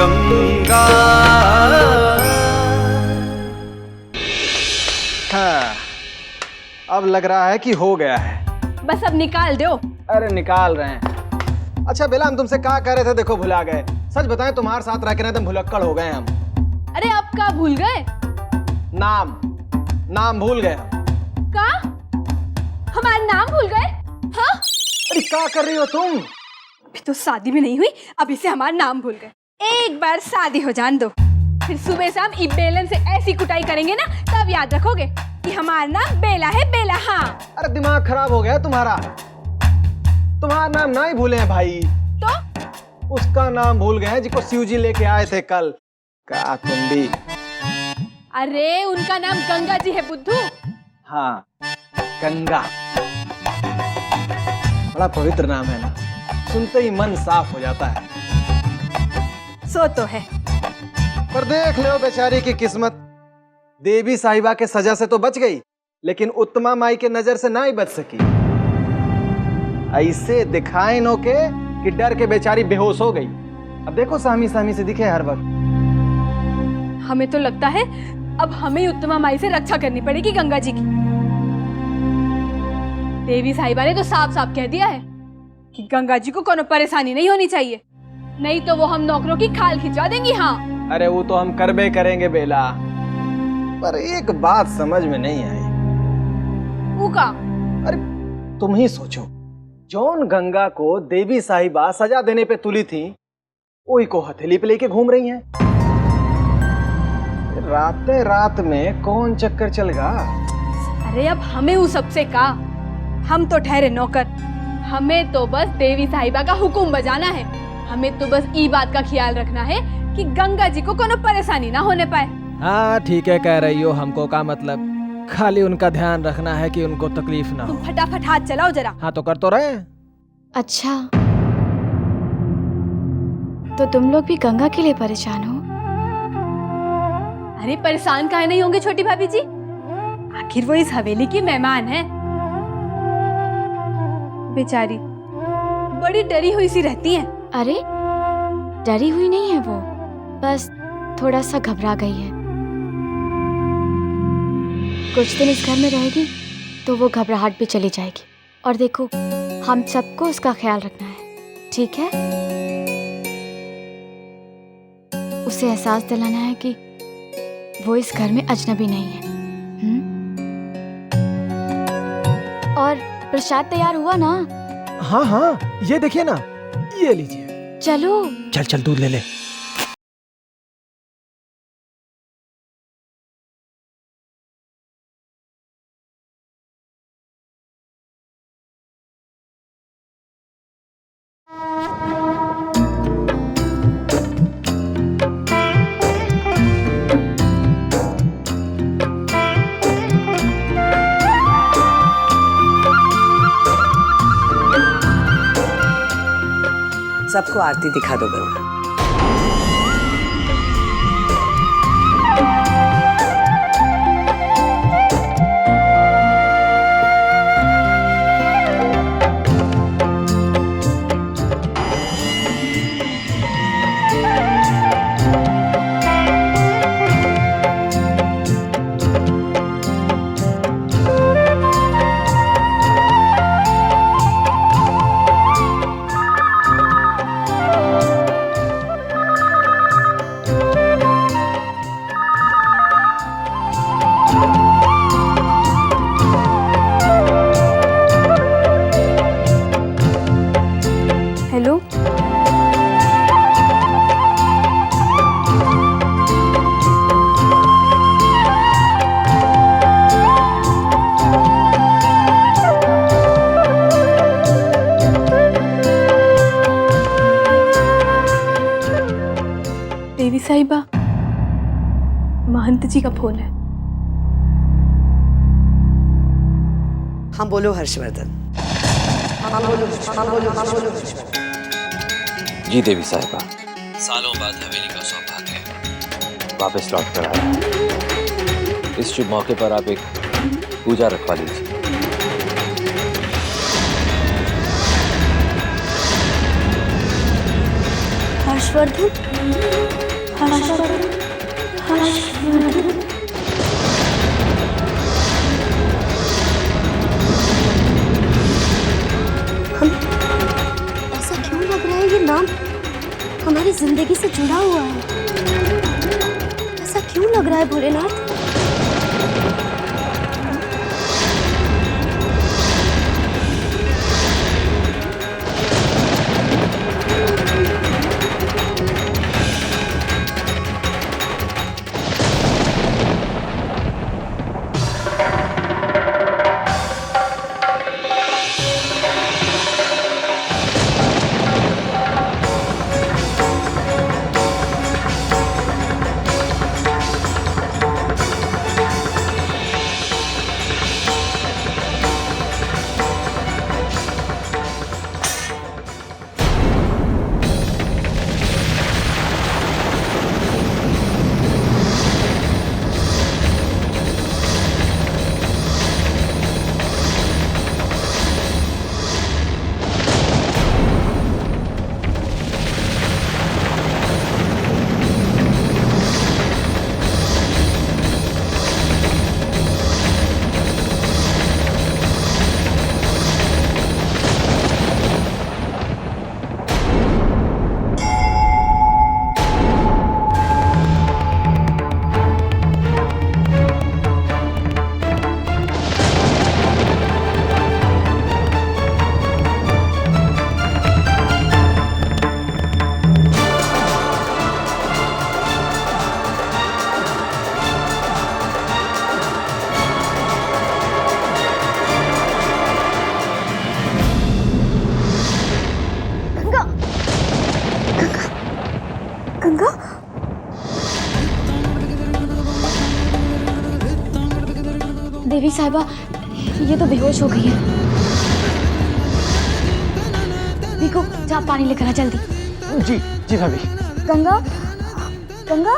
गंगा। हाँ, अब लग रहा है कि हो गया है। बस अब निकाल दो। अरे निकाल रहे हैं। अच्छा बेला, हम तुमसे क्या कह रहे थे, देखो भुला गए। सच बताएं, तुम्हारे साथ रह के ना एकदम भुलक्कड़ हो गए हम। अरे आप का भूल गए? नाम भूल गए हम। का? हमारा नाम भूल गए? हाँ? अरे क्या कर रही हो तुम? अभी तो शादी भी नहीं हुई, अभी से हमारा नाम भूल गए। एक बार शादी हो जान दो, फिर सुबह शाम ई बेलन से ऐसी कुटाई करेंगे ना, तब याद रखोगे कि हमारा नाम बेला है, बेला। हाँ। अरे दिमाग खराब हो गया तुम्हारा नाम ना ही भूले हैं भाई। तो उसका नाम भूल गए हैं जिसको शिव जी लेके आए थे कल। का तुम भी? अरे उनका नाम गंगा जी है बुद्धू। हाँ, गंगा बड़ा पवित्र नाम है ना, सुनते ही मन साफ हो जाता है। सो तो है, पर देख लो बेचारी की किस्मत, देवी साहिबा के सजा से तो बच गई, लेकिन उत्तमा माई के नजर से ना ही बच सकी। ऐसे दिखाए नो के कि डर के बेचारी बेहोश हो गई। अब देखो सामी सामी से दिखे हर वक्त। हमें तो लगता है अब हमें उत्तमा माई से रक्षा करनी पड़ेगी गंगा जी की। देवी साहिबा ने तो साफ साफ कह दिया है कि गंगा जी को कोनो परेशानी नहीं होनी चाहिए, नहीं तो वो हम नौकरों की खाल खिंचवा देंगी। हाँ। अरे वो तो हम करबे करेंगे बेला, पर एक बात समझ में नहीं आई। वो का? अरे तुम ही सोचो, जौन गंगा को देवी साहिबा सजा देने पे तुली थी, वही को हथेली पे लेके घूम रही हैं। रातें रात में कौन चक्कर चलेगा? अरे अब हमें उस सबसे का, हम तो ठहरे नौकर, हमें तो बस देवी साहिबा का हुक्म बजाना है। हमें तो बस ई बात का ख्याल रखना है कि गंगा जी को कोनो परेशानी ना होने पाए। हाँ ठीक है कह रही हो, हमको का मतलब, खाली उनका ध्यान रखना है कि उनको तकलीफ ना हो। तुम फटाफट हाथ चलाओ जरा। हाँ तो कर तो रहे। अच्छा, तो तुम लोग भी गंगा के लिए परेशान हो? अरे परेशान काहे नहीं होंगे छोटी भाभी जी, आखिर वो इस हवेली की मेहमान है। बेचारी बड़ी डरी हुई सी रहती हैं। अरे डरी हुई नहीं है वो, बस थोड़ा सा घबरा गई है। कुछ दिन इस घर में रहेगी तो वो घबराहट भी चली जाएगी। और देखो, हम सबको उसका ख्याल रखना है, ठीक है? उसे एहसास दिलाना है कि वो इस घर में अजनबी नहीं है। और प्रसाद तैयार हुआ ना? हाँ हाँ, ये देखिए ना, ये लीजिए। चलो चल चल दूध ले ले। सबको आरती दिखा दो गंगा। हेलो, देवी साहिबा, महंत जी का फोन है। हाँ बोलो हर्षवर्धन। हाँ बोलो हर्षवर्धन। जी देवी साहिबा, सालों बाद हवेली का सौभाग्य वापस लौट कर आया। इस शुभ मौके पर आप एक पूजा रखवा लीजिए। हर्ष हर्षवर्धन, हर्षवर्धन, हर्षवर्धन। हम ऐसा क्यों लग रहा है ये नाम हमारी जिंदगी से जुड़ा हुआ है? ऐसा क्यों लग रहा है भोलेनाथ? गंगा, देवी साहिबा, ये तो बेहोश हो गई है। देखो, जा पानी लेकर आ जल्दी। जी जी भाभी। गंगा, गंगा।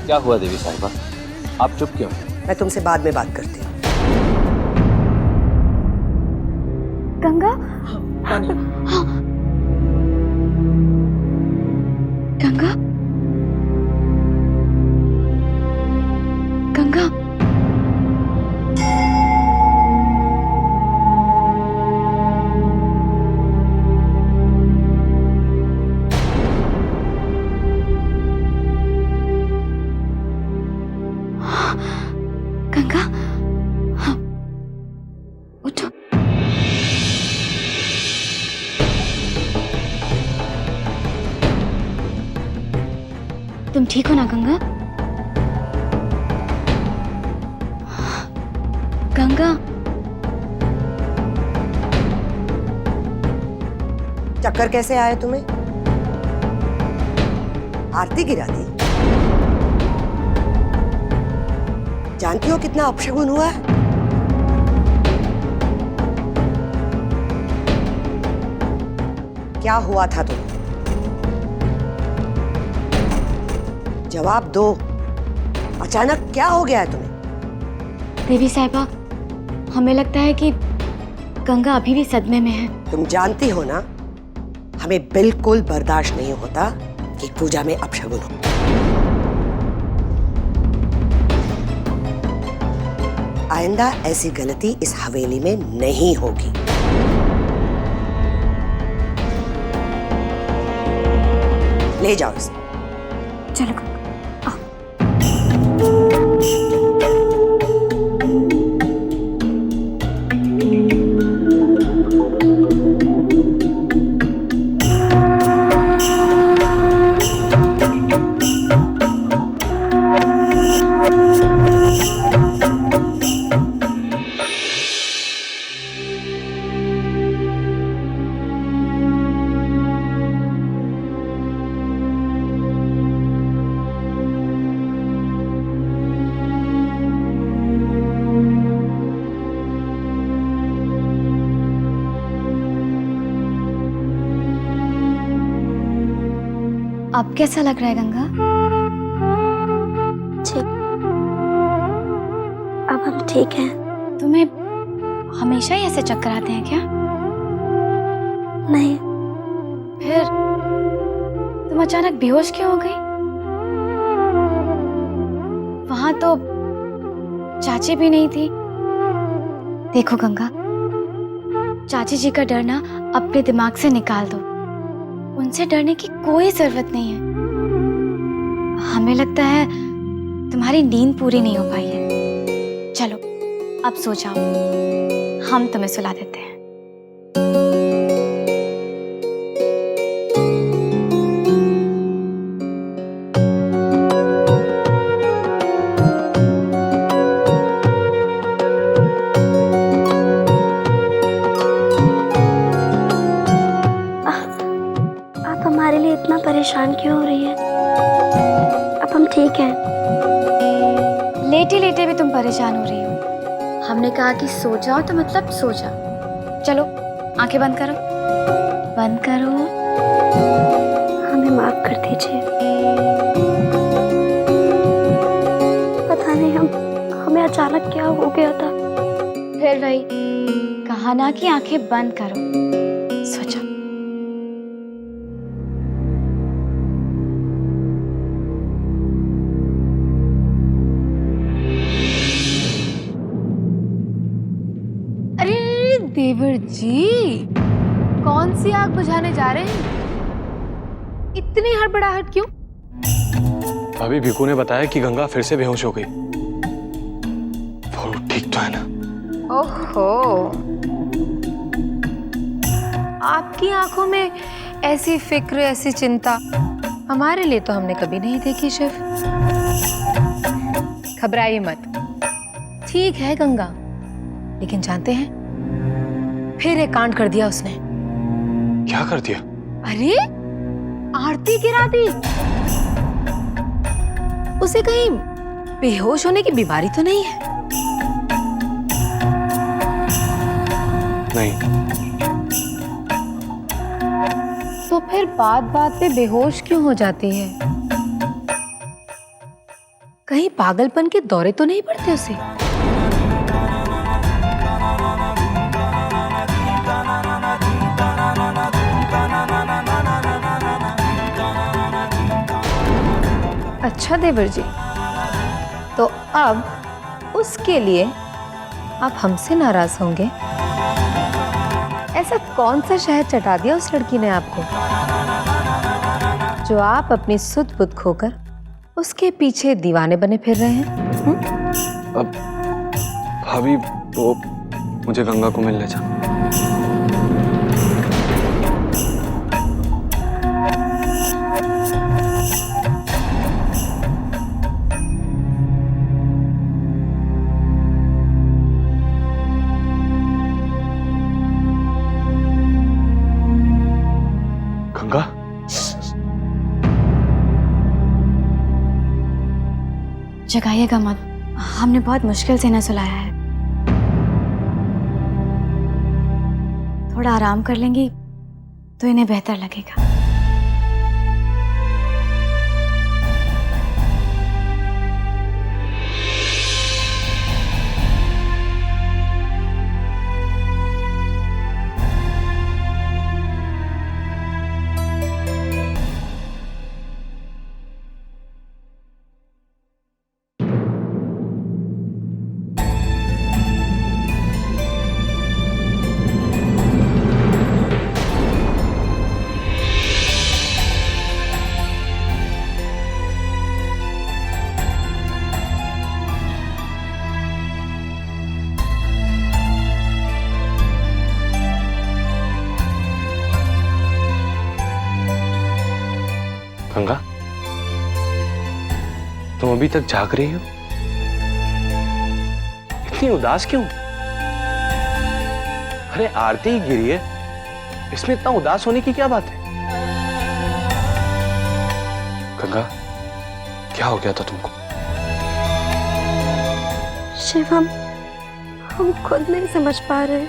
क्या हुआ देवी साहिबा, आप चुप क्यों? मैं तुमसे बाद में बात करती हूँ। गंगा, पानी। गंगा, गंगा। गंगा, हाँ, उठो। तुम ठीक हो ना गंगा? गंगा, चक्कर कैसे आए तुम्हें? आरती गिरा दी? जानती हो कितना अपशगुन हुआ है? क्या हुआ था तुम्हें? जवाब दो। अचानक क्या हो गया है तुम्हें? देवी साहिबा, हमें लगता है कि गंगा अभी भी सदमे में है। तुम जानती हो ना, हमें बिल्कुल बर्दाश्त नहीं होता कि पूजा में अपशगुन हो। आइंदा ऐसी गलती इस हवेली में नहीं होगी। ले जाओ इसे। चलो गंगा। अब कैसा लग रहा है गंगा? ठीक, अब हम ठीक हैं। तुम्हें हमेशा ही ऐसे चक्कर आते हैं क्या? नहीं, फिर तुम अचानक बेहोश क्यों हो गई? वहां तो चाची भी नहीं थी। देखो गंगा, चाची जी का डर ना अपने दिमाग से निकाल दो। उनसे डरने की कोई जरूरत नहीं है। हमें लगता है तुम्हारी नींद पूरी नहीं हो पाई है। चलो अब सो जाओ, हम तुम्हें सुला देते हैं। आप हमारे लिए इतना परेशान क्यों हो रही है? अब हम ठीक हैं। लेटे लेटे भी तुम परेशान हो रही हो। हमने कहा कि सो जाओ तो मतलब सो जाओ। चलो आंखें बंद करो, बंद करो। हमें माफ कर दीजिए। पता नहीं हमें अचानक क्या हो गया था। फिर वही कहा ना कि आंखें बंद करो, सो जाओ। अरे देवर जी, कौन सी आग बुझाने जा रहे हैं? इतनी हड़बड़ाहट क्यों? अभी भिकू ने बताया कि गंगा फिर से बेहोश हो गई। वो ठीक तो है ना? ओहो, आपकी आंखों में ऐसी फिक्र, ऐसी चिंता हमारे लिए तो हमने कभी नहीं देखी शिव। घबराइए मत, ठीक है गंगा। लेकिन जानते हैं, फिर एक कांड कर दिया उसने। क्या कर दिया? अरे आरती गिरा दी। उसे कहीं बेहोश होने की बीमारी तो नहीं है? नहीं। तो फिर बात बात पे बेहोश क्यों हो जाती है? कहीं पागलपन के दौरे तो नहीं पड़ते उसे? अच्छा देवर जी, तो अब उसके लिए आप हमसे नाराज होंगे? ऐसा कौन सा शहद चटा दिया उस लड़की ने आपको, जो आप अपनी सुध बुध खोकर उसके पीछे दीवाने बने फिर रहे हैं? अब भाभी, वो मुझे गंगा को मिलने जा। गंगा, जगाइएगा मत, हमने बहुत मुश्किल से इन्हें सुलाया है। थोड़ा आराम कर लेंगी तो इन्हें बेहतर लगेगा। गंगा, तुम अभी तक जाग रही हो? इतनी उदास क्यों? अरे आरती ही गिरी है, इसमें इतना उदास होने की क्या बात है? गंगा, क्या हो गया था तुमको? शिव, हम खुद नहीं समझ पा रहे।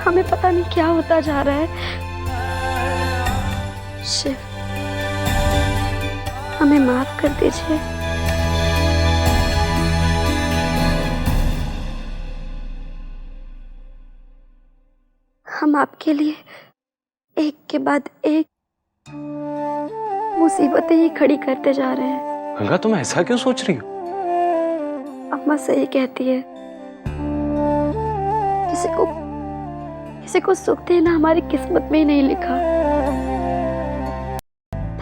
हमें पता नहीं क्या होता जा रहा है। शिव, हमें माफ कर दीजिए। हम आपके लिए एक के बाद एक मुसीबतें ही खड़ी करते जा रहे हैं। गंगा तुम ऐसा क्यों सोच रही हो? अम्मा सही कहती है, किसी को सुख देना हमारी किस्मत में ही नहीं लिखा।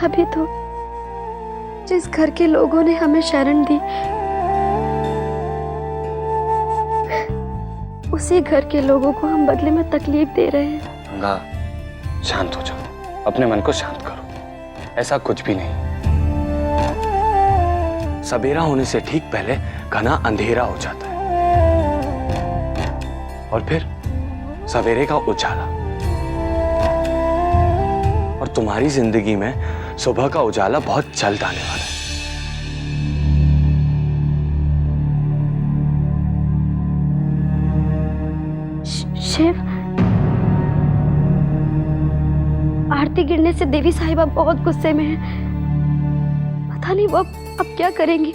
तभी तो जिस घर के लोगों ने हमें शरण दी, उसी घर के लोगों को हम बदले में तकलीफ दे रहे हैं। गंगा शांत हो जाओ, अपने मन को शांत करो। ऐसा कुछ भी नहीं। सवेरा होने से ठीक पहले घना अंधेरा हो जाता है और फिर सवेरे का उजाला। और तुम्हारी जिंदगी में सुबह का उजाला बहुत जल्द आने वाला है। शिव, आरती गिरने से देवी साहिबा बहुत गुस्से में है। पता नहीं वो अब क्या करेंगी।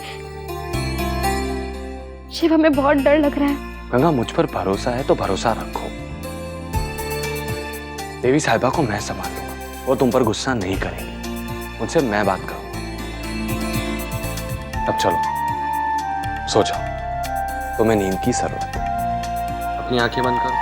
शिव, हमें बहुत डर लग रहा है। गंगा मुझ पर भरोसा है तो भरोसा रखो। देवी साहिबा को मैं संभालूंगा, वो तुम पर गुस्सा नहीं करेंगी। मुझसे मैं बात करूं। अब चलो सो जाओ, तुम्हें नींद की जरूरत है। अपनी आंखें बंद करो।